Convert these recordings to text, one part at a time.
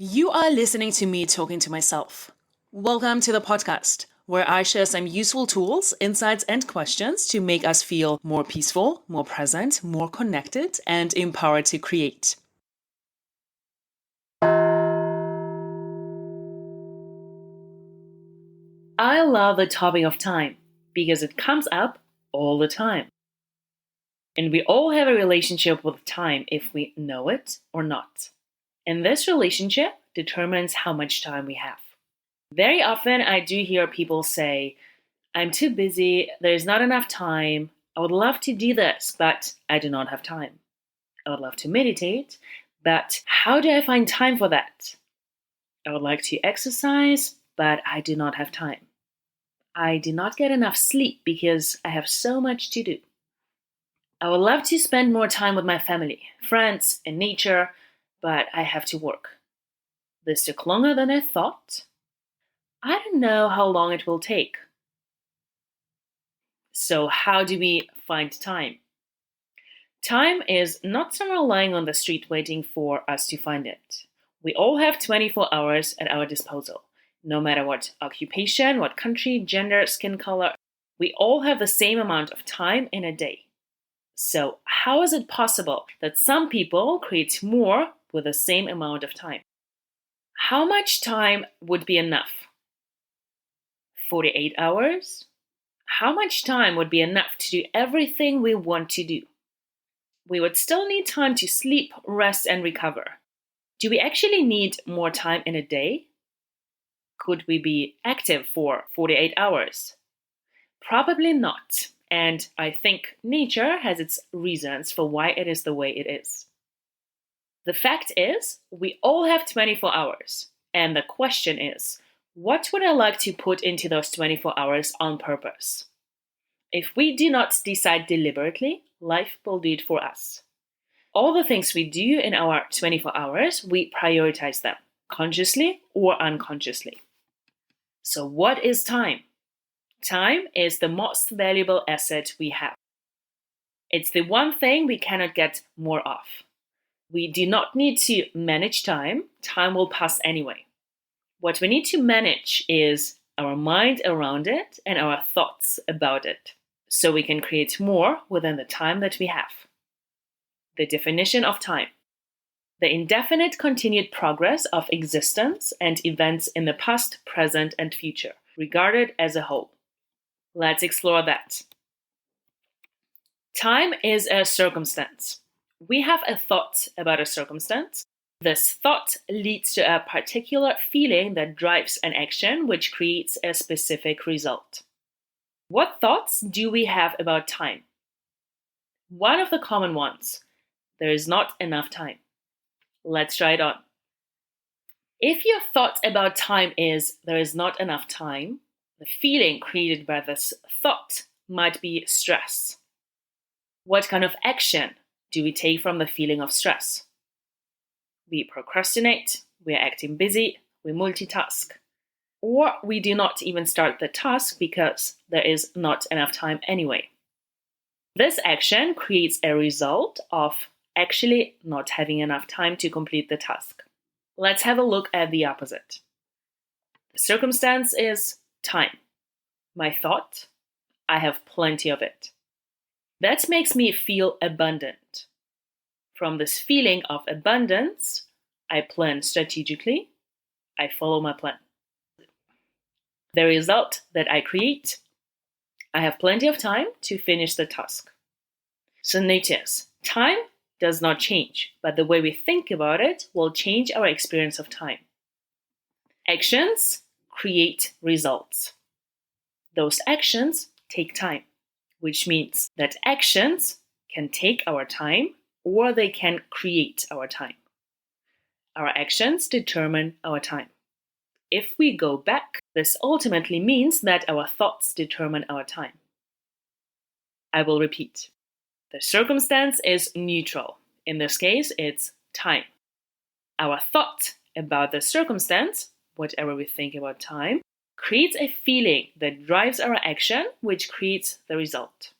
You are listening to me talking to myself. Welcome to the podcast, where I share some useful tools, insights, and questions to make us feel more peaceful, more present, more connected, and empowered to create. I love the topic of time because it comes up all the time. And we all have a relationship with time if we know it or not. And this relationship determines how much time we have. Very often I do hear people say, I'm too busy, there's not enough time, I would love to do this, but I do not have time. I would love to meditate, but how do I find time for that? I would like to exercise, but I do not have time. I do not get enough sleep because I have so much to do. I would love to spend more time with my family, friends, and nature, but I have to work. This took longer than I thought. I don't know how long it will take. So how do we find time? Time is not someone lying on the street waiting for us to find it. We all have 24 hours at our disposal. No matter what occupation, what country, gender, skin color, we all have the same amount of time in a day. So how is it possible that some people create more with the same amount of time? How much time would be enough? 48 hours? How much time would be enough to do everything we want to do? We would still need time to sleep, rest, and recover. Do we actually need more time in a day? Could we be active for 48 hours? Probably not. And I think nature has its reasons for why it is the way it is. The fact is, we all have 24 hours. And the question is, what would I like to put into those 24 hours on purpose? If we do not decide deliberately, life will do it for us. All the things we do in our 24 hours, we prioritize them, consciously or unconsciously. So what is time? Time is the most valuable asset we have. It's the one thing we cannot get more of. We do not need to manage time. Time will pass anyway. What we need to manage is our mind around it and our thoughts about it, so we can create more within the time that we have. The definition of time: the indefinite continued progress of existence and events in the past, present, and future, regarded as a whole. Let's explore that. Time is a circumstance. We have a thought about a circumstance. This thought leads to a particular feeling that drives an action which creates a specific result. What thoughts do we have about time? One of the common ones: there is not enough time. Let's try it on. If your thought about time is there is not enough time, the feeling created by this thought might be stress. What kind of action do we take from the feeling of stress? We procrastinate, we are acting busy, we multitask. Or we do not even start the task because there is not enough time anyway. This action creates a result of actually not having enough time to complete the task. Let's have a look at the opposite. The circumstance is time. My thought: I have plenty of it. That makes me feel abundant. From this feeling of abundance, I plan strategically. I follow my plan. The result that I create: I have plenty of time to finish the task. So notice, time does not change, but the way we think about it will change our experience of time. Actions create results. Those actions take time, which means that actions can take our time or they can create our time. Our actions determine our time. If we go back, this ultimately means that our thoughts determine our time. I will repeat. The circumstance is neutral. In this case, it's time. Our thought about the circumstance, whatever we think about time, creates a feeling that drives our action, which creates the result.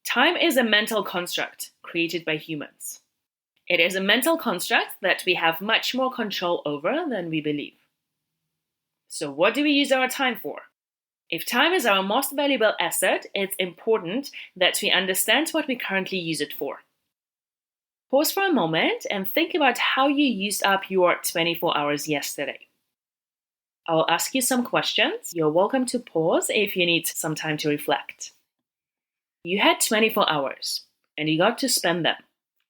Time is a mental construct created by humans. It is a mental construct that we have much more control over than we believe. So what do we use our time for? If time is our most valuable asset, it's important that we understand what we currently use it for. Pause for a moment and think about how you used up your 24 hours yesterday. I will ask you some questions. You're welcome to pause if you need some time to reflect. You had 24 hours and you got to spend them.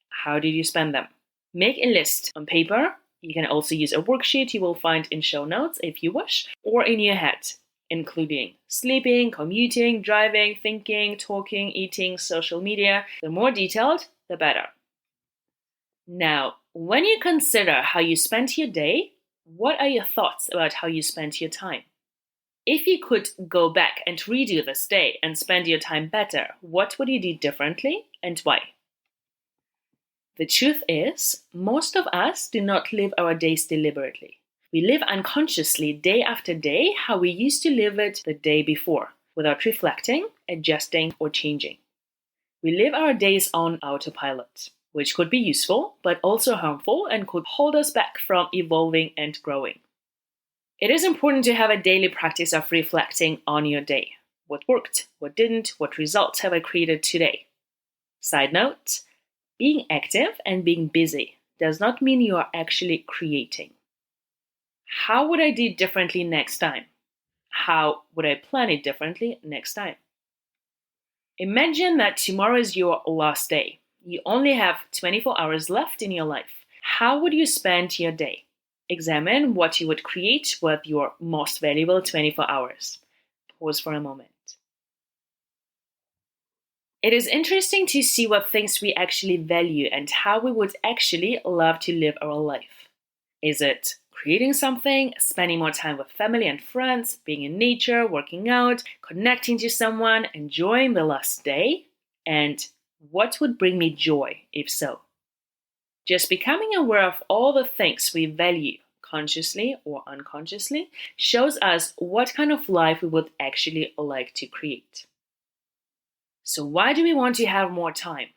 How did you spend them? Make a list on paper. You can also use a worksheet you will find in show notes if you wish, or in your head, including sleeping, commuting, driving, thinking, talking, eating, social media. The more detailed, the better. Now, when you consider how you spent your day, what are your thoughts about how you spent your time? If you could go back and redo this day and spend your time better, what would you do differently and why? The truth is, most of us do not live our days deliberately. We live unconsciously day after day how we used to live it the day before, without reflecting, adjusting, or changing. We live our days on autopilot, which could be useful, but also harmful and could hold us back from evolving and growing. It is important to have a daily practice of reflecting on your day. What worked, what didn't, what results have I created today? Side note, being active and being busy does not mean you are actually creating. How would I do it differently next time? How would I plan it differently next time? Imagine that tomorrow is your last day. You only have 24 hours left in your life. How would you spend your day? Examine what you would create with your most valuable 24 hours. Pause for a moment. It is interesting to see what things we actually value and how we would actually love to live our life. Is it creating something, spending more time with family and friends, being in nature, working out, connecting to someone, enjoying the last day? And what would bring me joy if so? Just becoming aware of all the things we value, consciously or unconsciously, shows us what kind of life we would actually like to create. So why do we want to have more time?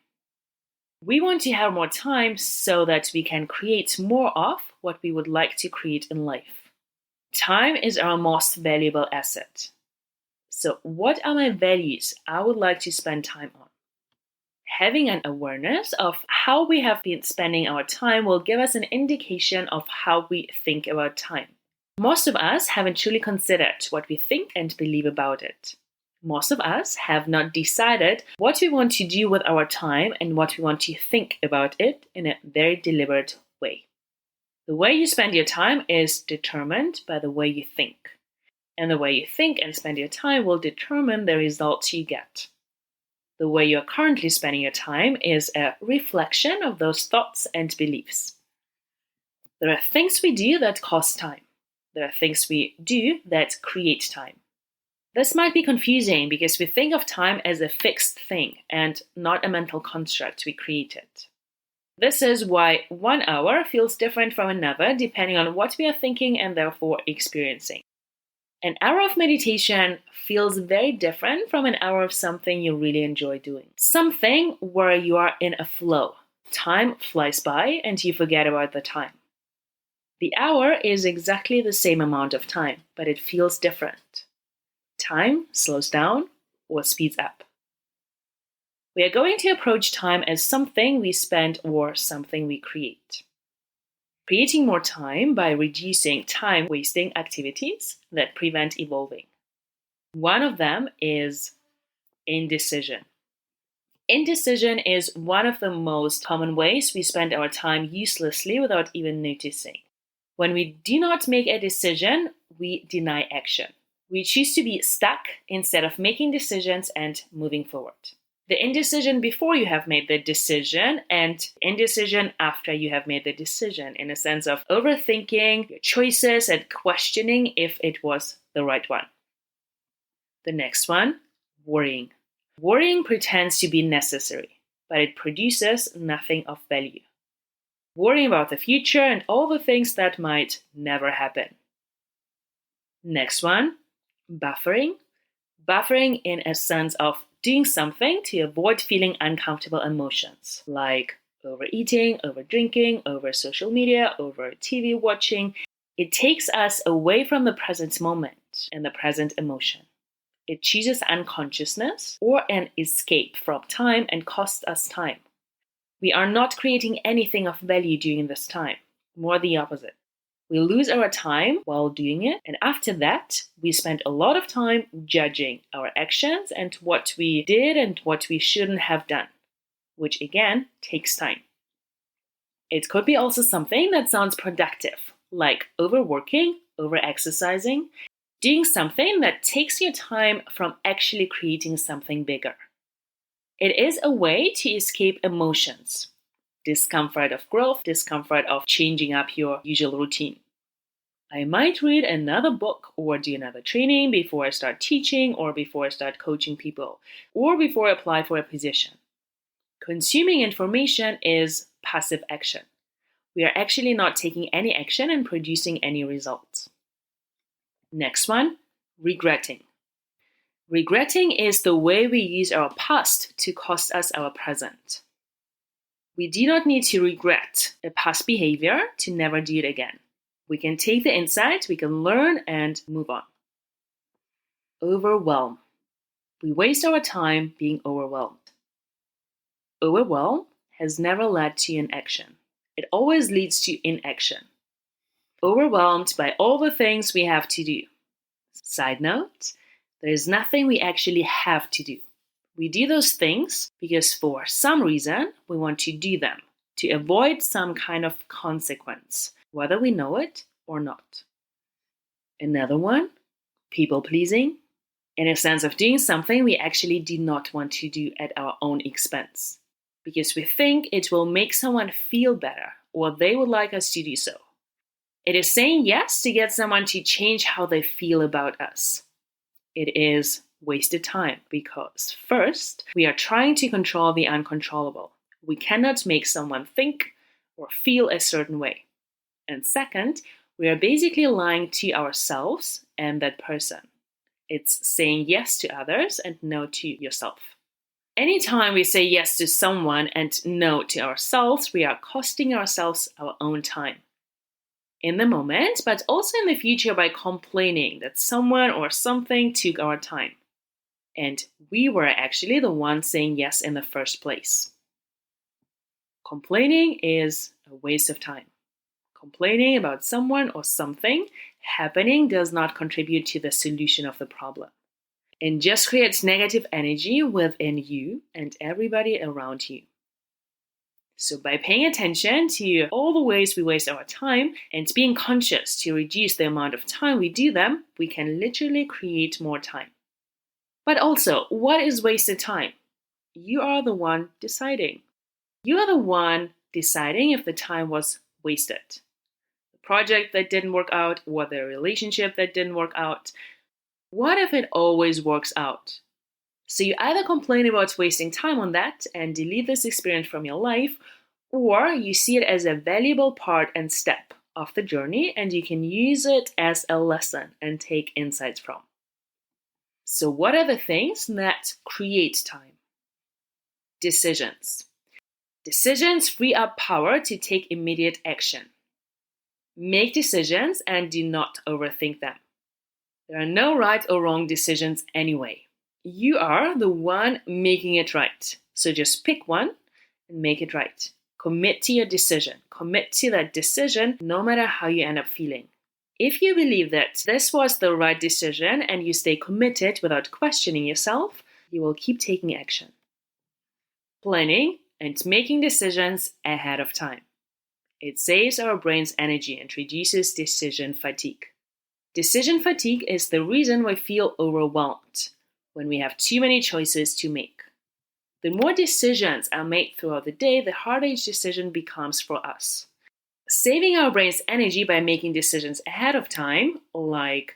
We want to have more time so that we can create more of what we would like to create in life. Time is our most valuable asset. So what are my values I would like to spend time on? Having an awareness of how we have been spending our time will give us an indication of how we think about time. Most of us haven't truly considered what we think and believe about it. Most of us have not decided what we want to do with our time and what we want to think about it in a very deliberate way. The way you spend your time is determined by the way you think. And the way you think and spend your time will determine the results you get. The way you're currently spending your time is a reflection of those thoughts and beliefs. There are things we do that cost time. There are things we do that create time. This might be confusing because we think of time as a fixed thing and not a mental construct we created. This is why 1 hour feels different from another depending on what we are thinking and therefore experiencing. An hour of meditation feels very different from an hour of something you really enjoy doing. Something where you are in a flow. Time flies by and you forget about the time. The hour is exactly the same amount of time, but it feels different. Time slows down or speeds up. We are going to approach time as something we spend or something we create. Creating more time by reducing time-wasting activities that prevent evolving. One of them is indecision. Indecision is one of the most common ways we spend our time uselessly without even noticing. When we do not make a decision, we deny action. We choose to be stuck instead of making decisions and moving forward. The indecision before you have made the decision and indecision after you have made the decision, in a sense of overthinking your choices and questioning if it was the right one. The next one, worrying. Worrying pretends to be necessary, but it produces nothing of value. Worrying about the future and all the things that might never happen. Next one, buffering. Buffering in a sense of doing something to avoid feeling uncomfortable emotions, like Overeating, over drinking, over social media, over TV watching. It takes us away from the present moment and the present emotion. It chooses unconsciousness or an escape from time and costs us time. We are not creating anything of value during this time, more the opposite. We lose our time while doing it, and after that, we spend a lot of time judging our actions and what we did and what we shouldn't have done, which again takes time. It could be also something that sounds productive, like overworking, over-exercising, doing something that takes your time from actually creating something bigger. It is a way to escape emotions. Discomfort of growth, discomfort of changing up your usual routine. I might read another book or do another training before I start teaching or before I start coaching people or before I apply for a position. Consuming information is passive action. We are actually not taking any action and producing any results. Next one, regretting. Regretting is the way we use our past to cost us our present. We do not need to regret a past behavior to never do it again. We can take the insight, we can learn and move on. Overwhelm. We waste our time being overwhelmed. Overwhelm has never led to an action. It always leads to inaction. Overwhelmed by all the things we have to do. Side note, there is nothing we actually have to do. We do those things because for some reason we want to do them, to avoid some kind of consequence, whether we know it or not. Another one, people-pleasing, in a sense of doing something we actually do not want to do at our own expense, because we think it will make someone feel better or they would like us to do so. It is saying yes to get someone to change how they feel about us. It is wasted time because first, we are trying to control the uncontrollable. We cannot make someone think or feel a certain way. And second, we are basically lying to ourselves and that person. It's saying yes to others and no to yourself. Anytime we say yes to someone and no to ourselves, we are costing ourselves our own time. In the moment, but also in the future by complaining that someone or something took our time. And we were actually the ones saying yes in the first place. Complaining is a waste of time. Complaining about someone or something happening does not contribute to the solution of the problem. It just creates negative energy within you and everybody around you. So by paying attention to all the ways we waste our time and being conscious to reduce the amount of time we do them, we can literally create more time. But also, what is wasted time? You are the one deciding. You are the one deciding if the time was wasted. The project that didn't work out or the relationship that didn't work out. What if it always works out? So you either complain about wasting time on that and delete this experience from your life, or you see it as a valuable part and step of the journey and you can use it as a lesson and take insights from. So what are the things that create time? Decisions. Decisions free up power to take immediate action. Make decisions and do not overthink them. There are no right or wrong decisions anyway. You are the one making it right. So just pick one and make it right. Commit to your decision. Commit to that decision no matter how you end up feeling. If you believe that this was the right decision and you stay committed without questioning yourself, you will keep taking action. Planning and making decisions ahead of time. It saves our brain's energy and reduces decision fatigue. Decision fatigue is the reason we feel overwhelmed when we have too many choices to make. The more decisions are made throughout the day, the harder each decision becomes for us. Saving our brain's energy by making decisions ahead of time, like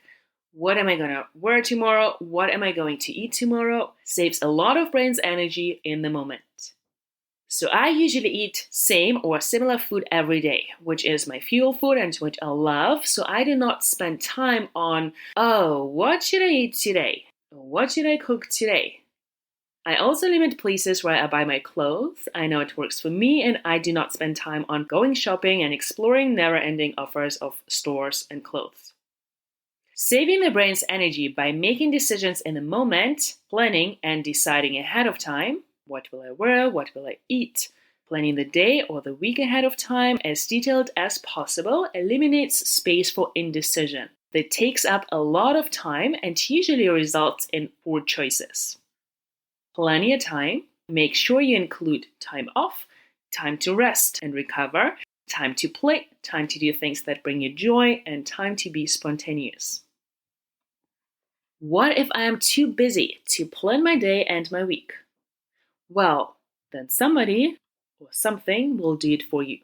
what am I going to wear tomorrow, what am I going to eat tomorrow, saves a lot of brain's energy in the moment. So I usually eat same or similar food every day, which is my fuel food and which I love. So I do not spend time on, what should I eat today? What should I cook today? I also limit places where I buy my clothes. I know it works for me, and I do not spend time on going shopping and exploring never-ending offers of stores and clothes. Saving the brain's energy by making decisions in the moment, planning and deciding ahead of time, what will I wear, what will I eat, planning the day or the week ahead of time as detailed as possible eliminates space for indecision. That takes up a lot of time and usually results in poor choices. Plenty of time. Make sure you include time off, time to rest and recover, time to play, time to do things that bring you joy, and time to be spontaneous. What if I am too busy to plan my day and my week? Well, then somebody or something will do it for you.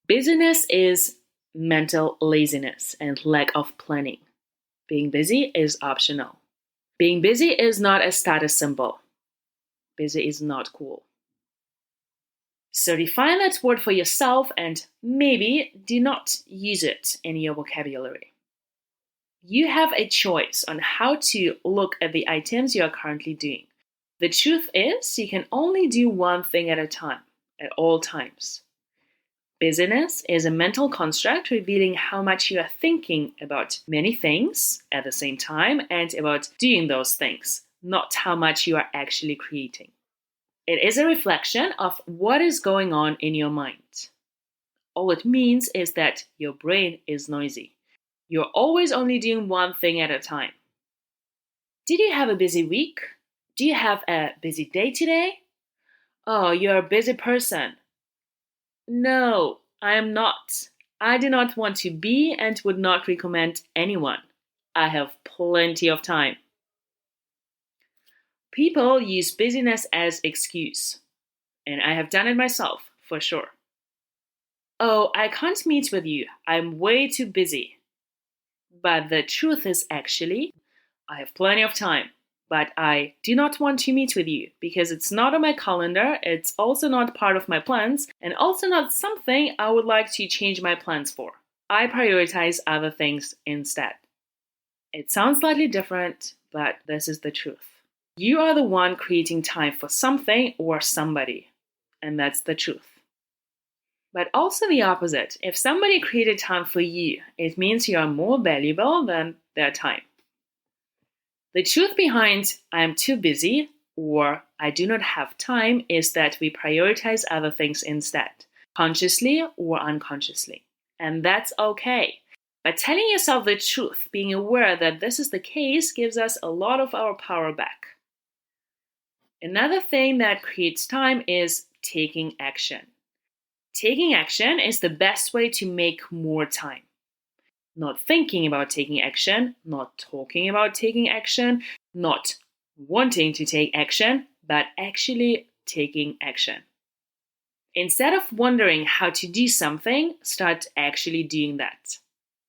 Busyness is mental laziness and lack of planning. Being busy is optional. Being busy is not a status symbol. Busy is not cool. So define that word for yourself and maybe do not use it in your vocabulary. You have a choice on how to look at the items you are currently doing. The truth is, you can only do one thing at a time, at all times. Busyness is a mental construct revealing how much you are thinking about many things at the same time and about doing those things, not how much you are actually creating. It is a reflection of what is going on in your mind. All it means is that your brain is noisy. You're always only doing one thing at a time. Did you have a busy week? Do you have a busy day today? Oh, you're a busy person. No, I am not. I do not want to be and would not recommend anyone. I have plenty of time. People use busyness as excuse, and I have done it myself, for sure. Oh, I can't meet with you. I'm way too busy. But the truth is actually, I have plenty of time. But I do not want to meet with you because it's not on my calendar, it's also not part of my plans, and also not something I would like to change my plans for. I prioritize other things instead. It sounds slightly different, but this is the truth. You are the one creating time for something or somebody, and that's the truth. But also the opposite. If somebody created time for you, it means you are more valuable than their time. The truth behind I'm too busy or I do not have time is that we prioritize other things instead, consciously or unconsciously. And that's okay. But telling yourself the truth, being aware that this is the case, gives us a lot of our power back. Another thing that creates time is taking action. Taking action is the best way to make more time. Not thinking about taking action, not talking about taking action, not wanting to take action, but actually taking action. Instead of wondering how to do something, start actually doing that.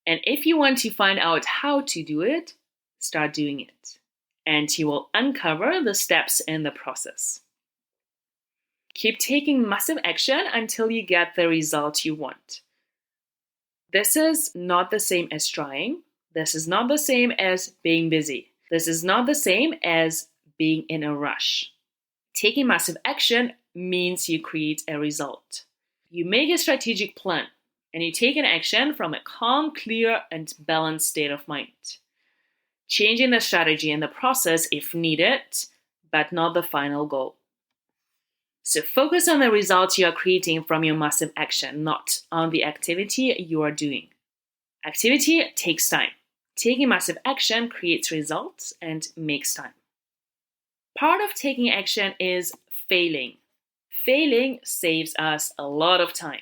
And if you want to find out how to do it, start doing it. And you will uncover the steps in the process. Keep taking massive action until you get the result you want. This is not the same as trying. This is not the same as being busy. This is not the same as being in a rush. Taking massive action means you create a result. You make a strategic plan and you take an action from a calm, clear, and balanced state of mind. Changing the strategy in the process if needed, but not the final goal. So focus on the results you are creating from your massive action, not on the activity you are doing. Activity takes time. Taking massive action creates results and makes time. Part of taking action is failing. Failing saves us a lot of time.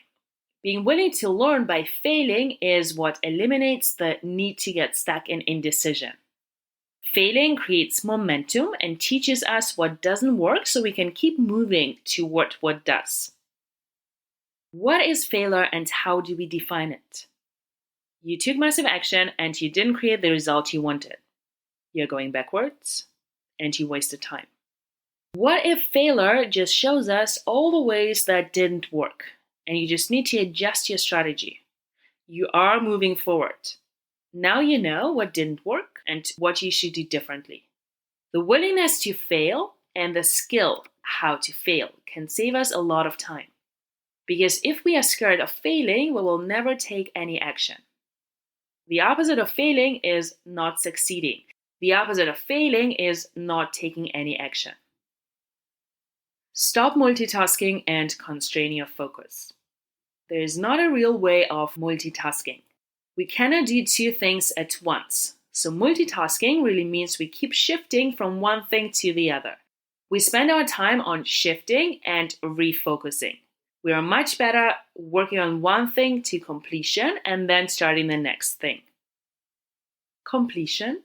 Being willing to learn by failing is what eliminates the need to get stuck in indecision. Failing creates momentum and teaches us what doesn't work so we can keep moving toward what does. What is failure and how do we define it? You took massive action and you didn't create the result you wanted. You're going backwards and you wasted time. What if failure just shows us all the ways that didn't work and you just need to adjust your strategy? You are moving forward. Now you know what didn't work and what you should do differently. The willingness to fail and the skill how to fail can save us a lot of time. Because if we are scared of failing, we will never take any action. The opposite of failing is not succeeding. The opposite of failing is not taking any action. Stop multitasking and constrain your focus. There is not a real way of multitasking. We cannot do two things at once. So multitasking really means we keep shifting from one thing to the other. We spend our time on shifting and refocusing. We are much better working on one thing to completion and then starting the next thing. Completion.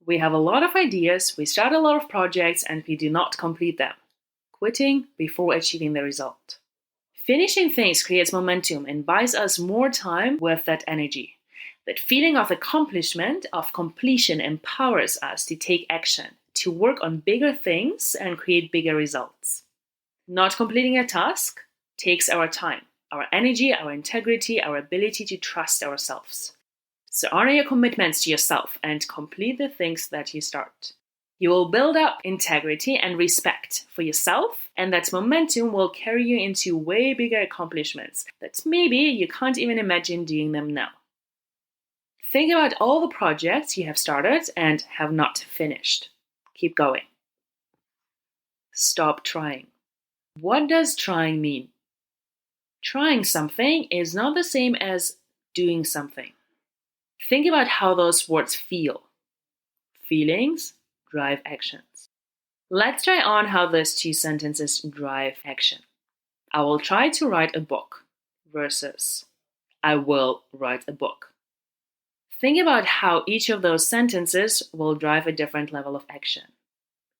We have a lot of ideas, we start a lot of projects, and we do not complete them. Quitting before achieving the result. Finishing things creates momentum and buys us more time with that energy. That feeling of accomplishment, of completion, empowers us to take action, to work on bigger things and create bigger results. Not completing a task takes our time, our energy, our integrity, our ability to trust ourselves. So honor your commitments to yourself and complete the things that you start. You will build up integrity and respect for yourself, and that momentum will carry you into way bigger accomplishments that maybe you can't even imagine doing them now. Think about all the projects you have started and have not finished. Keep going. Stop trying. What does trying mean? Trying something is not the same as doing something. Think about how those words feel. Feelings drive actions. Let's try on how those two sentences drive action. I will try to write a book versus I will write a book. Think about how each of those sentences will drive a different level of action.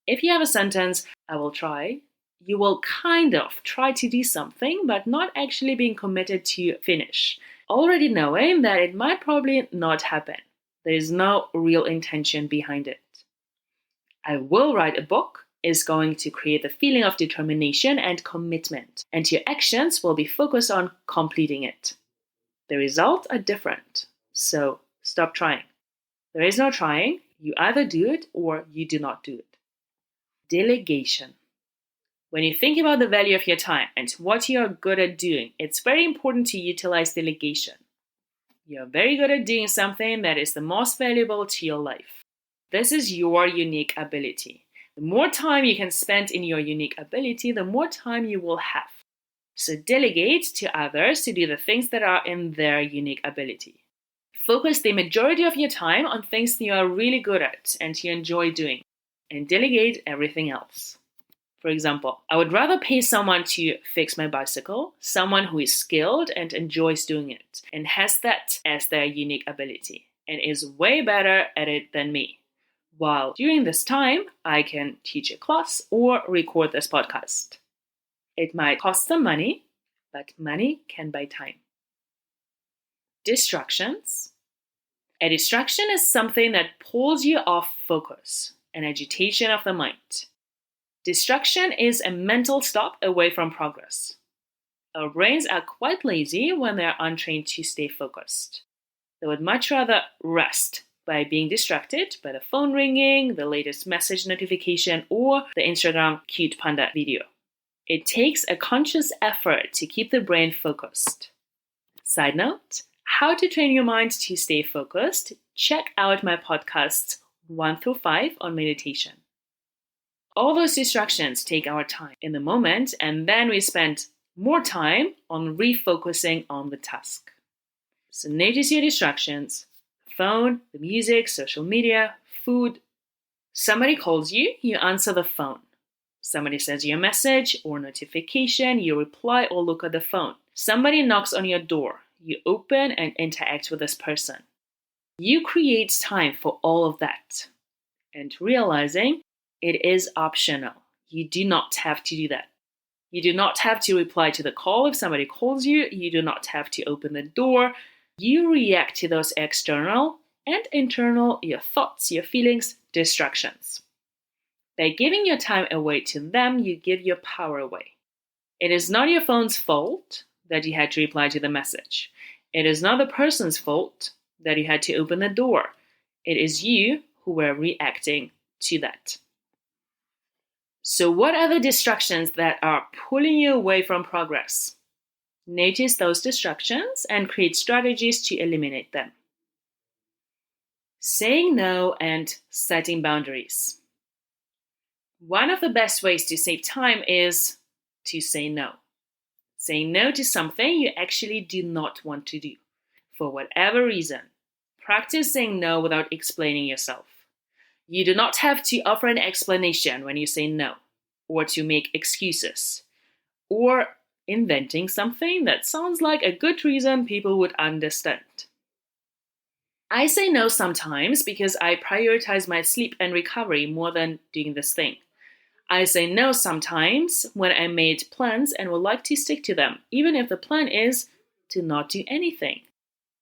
If you have a sentence, I will try, you will kind of try to do something, but not actually being committed to finish, already knowing that it might probably not happen. There is no real intention behind it. I will write a book is going to create the feeling of determination and commitment, and your actions will be focused on completing it. The results are different, so stop trying. There is no trying. You either do it or you do not do it. Delegation. When you think about the value of your time and what you are good at doing, it's very important to utilize delegation. You are very good at doing something that is the most valuable to your life. This is your unique ability. The more time you can spend in your unique ability, the more time you will have. So delegate to others to do the things that are in their unique ability. Focus the majority of your time on things you are really good at and you enjoy doing, and delegate everything else. For example, I would rather pay someone to fix my bicycle, someone who is skilled and enjoys doing it, and has that as their unique ability, and is way better at it than me. While during this time, I can teach a class or record this podcast. It might cost some money, but money can buy time. Distractions. A distraction is something that pulls you off focus, an agitation of the mind. Distraction is a mental stop away from progress. Our brains are quite lazy when they are untrained to stay focused. They would much rather rest by being distracted by the phone ringing, the latest message notification, or the Instagram cute panda video. It takes a conscious effort to keep the brain focused. Side note, how to train your mind to stay focused? Check out my podcasts 1 through 5 on meditation. All those distractions take our time in the moment, and then we spend more time on refocusing on the task. So notice your distractions: the phone, the music, social media, food. Somebody calls you, you answer the phone. Somebody sends you a message or notification, you reply or look at the phone. Somebody knocks on your door, you open and interact with this person. You create time for all of that. And realizing it is optional. You do not have to do that. You do not have to reply to the call if somebody calls you. You do not have to open the door. You react to those external and internal, your thoughts, your feelings, distractions. By giving your time away to them, you give your power away. It is not your phone's fault that you had to reply to the message. It is not the person's fault that you had to open the door. It is you who were reacting to that. So what are the distractions that are pulling you away from progress? Notice those distractions and create strategies to eliminate them. Saying no and setting boundaries. One of the best ways to save time is to say no. Say no to something you actually do not want to do, for whatever reason. Practice saying no without explaining yourself. You do not have to offer an explanation when you say no, or to make excuses, or inventing something that sounds like a good reason people would understand. I say no sometimes because I prioritize my sleep and recovery more than doing this thing. I say no sometimes when I made plans and would like to stick to them, even if the plan is to not do anything.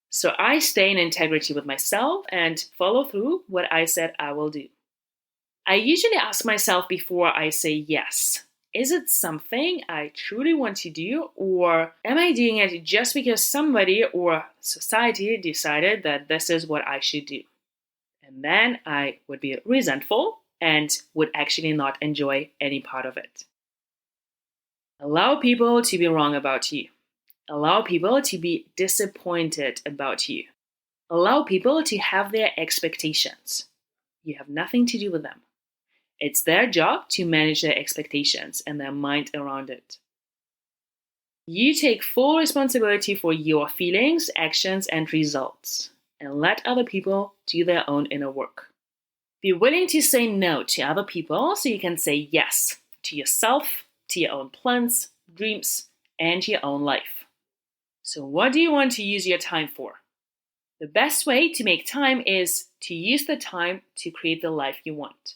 So I stay in integrity with myself and follow through what I said I will do. I usually ask myself before I say yes, is it something I truly want to do, or am I doing it just because somebody or society decided that this is what I should do? And then I would be resentful and would actually not enjoy any part of it. Allow people to be wrong about you. Allow people to be disappointed about you. Allow people to have their expectations. You have nothing to do with them. It's their job to manage their expectations and their mind around it. You take full responsibility for your feelings, actions, and results, and let other people do their own inner work. Be willing to say no to other people so you can say yes to yourself, to your own plans, dreams, and your own life. So what do you want to use your time for? The best way to make time is to use the time to create the life you want.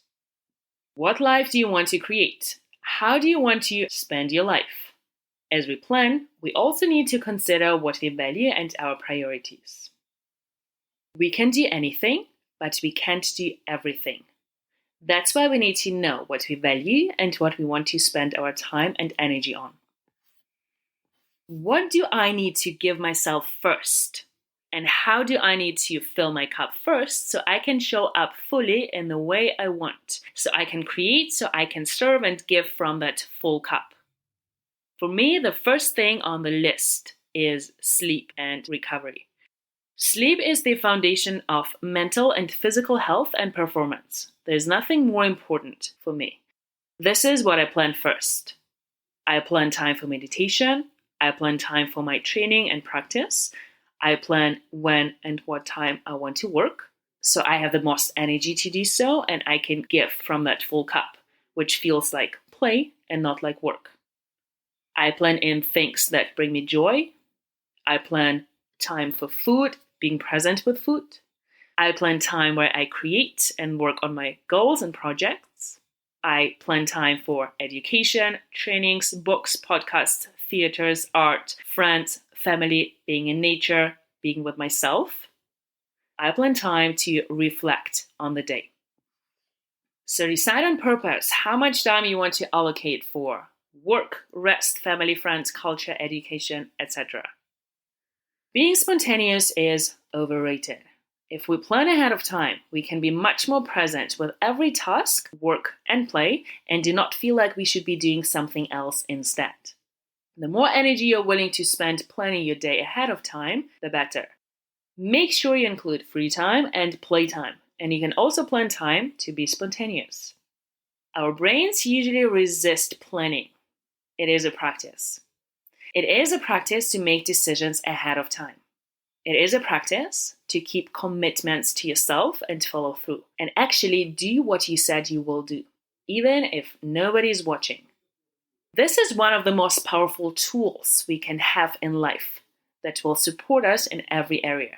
What life do you want to create? How do you want to spend your life? As we plan, we also need to consider what we value and our priorities. We can do anything, but we can't do everything. That's why we need to know what we value and what we want to spend our time and energy on. What do I need to give myself first? And how do I need to fill my cup first so I can show up fully in the way I want, so I can create, so I can serve and give from that full cup? For me, the first thing on the list is sleep and recovery. Sleep is the foundation of mental and physical health and performance. There's nothing more important for me. This is what I plan first. I plan time for meditation. I plan time for my training and practice. I plan when and what time I want to work, so I have the most energy to do so, and I can give from that full cup, which feels like play and not like work. I plan in things that bring me joy. I plan time for food, being present with food. I plan time where I create and work on my goals and projects. I plan time for education, trainings, books, podcasts, theaters, art, friends, family, being in nature, being with myself. I plan time to reflect on the day. So decide on purpose how much time you want to allocate for work, rest, family, friends, culture, education, etc. Being spontaneous is overrated. If we plan ahead of time, we can be much more present with every task, work, and play, and do not feel like we should be doing something else instead. The more energy you're willing to spend planning your day ahead of time, the better. Make sure you include free time and playtime, and you can also plan time to be spontaneous. Our brains usually resist planning. It is a practice. It is a practice to make decisions ahead of time. It is a practice to keep commitments to yourself and follow through, and actually do what you said you will do, even if nobody's watching. This is one of the most powerful tools we can have in life that will support us in every area.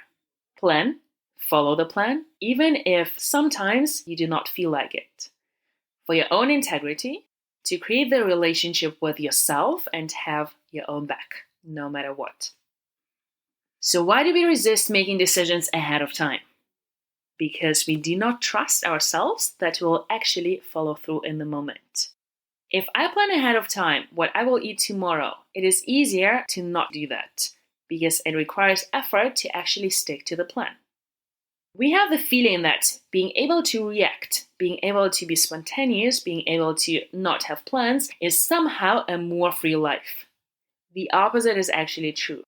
Plan, follow the plan, even if sometimes you do not feel like it. For your own integrity, to create the relationship with yourself and have your own back, no matter what. So why do we resist making decisions ahead of time? Because we do not trust ourselves that we will actually follow through in the moment. If I plan ahead of time what I will eat tomorrow, it is easier to not do that because it requires effort to actually stick to the plan. We have the feeling that being able to react, being able to be spontaneous, being able to not have plans is somehow a more free life. The opposite is actually true.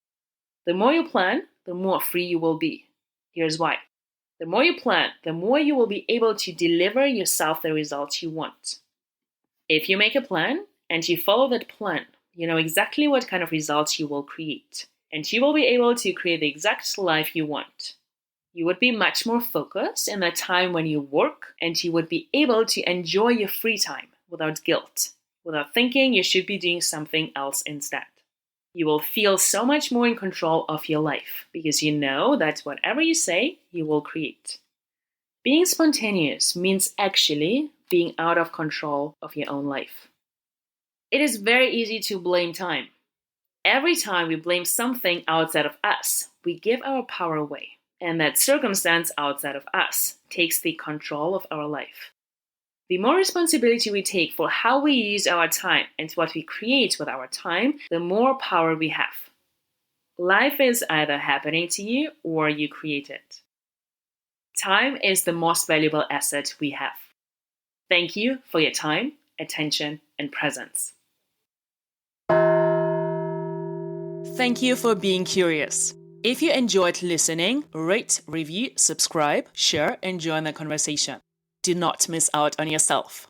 The more you plan, the more free you will be. Here's why. The more you plan, the more you will be able to deliver yourself the results you want. If you make a plan and you follow that plan, you know exactly what kind of results you will create. And you will be able to create the exact life you want. You would be much more focused in the time when you work, and you would be able to enjoy your free time without guilt, without thinking you should be doing something else instead. You will feel so much more in control of your life because you know that whatever you say, you will create. Being spontaneous means actually being out of control of your own life. It is very easy to blame time. Every time we blame something outside of us, we give our power away. And that circumstance outside of us takes the control of our life. The more responsibility we take for how we use our time and what we create with our time, the more power we have. Life is either happening to you or you create it. Time is the most valuable asset we have. Thank you for your time, attention, and presence. Thank you for being curious. If you enjoyed listening, rate, review, subscribe, share, and join the conversation. Do not miss out on yourself.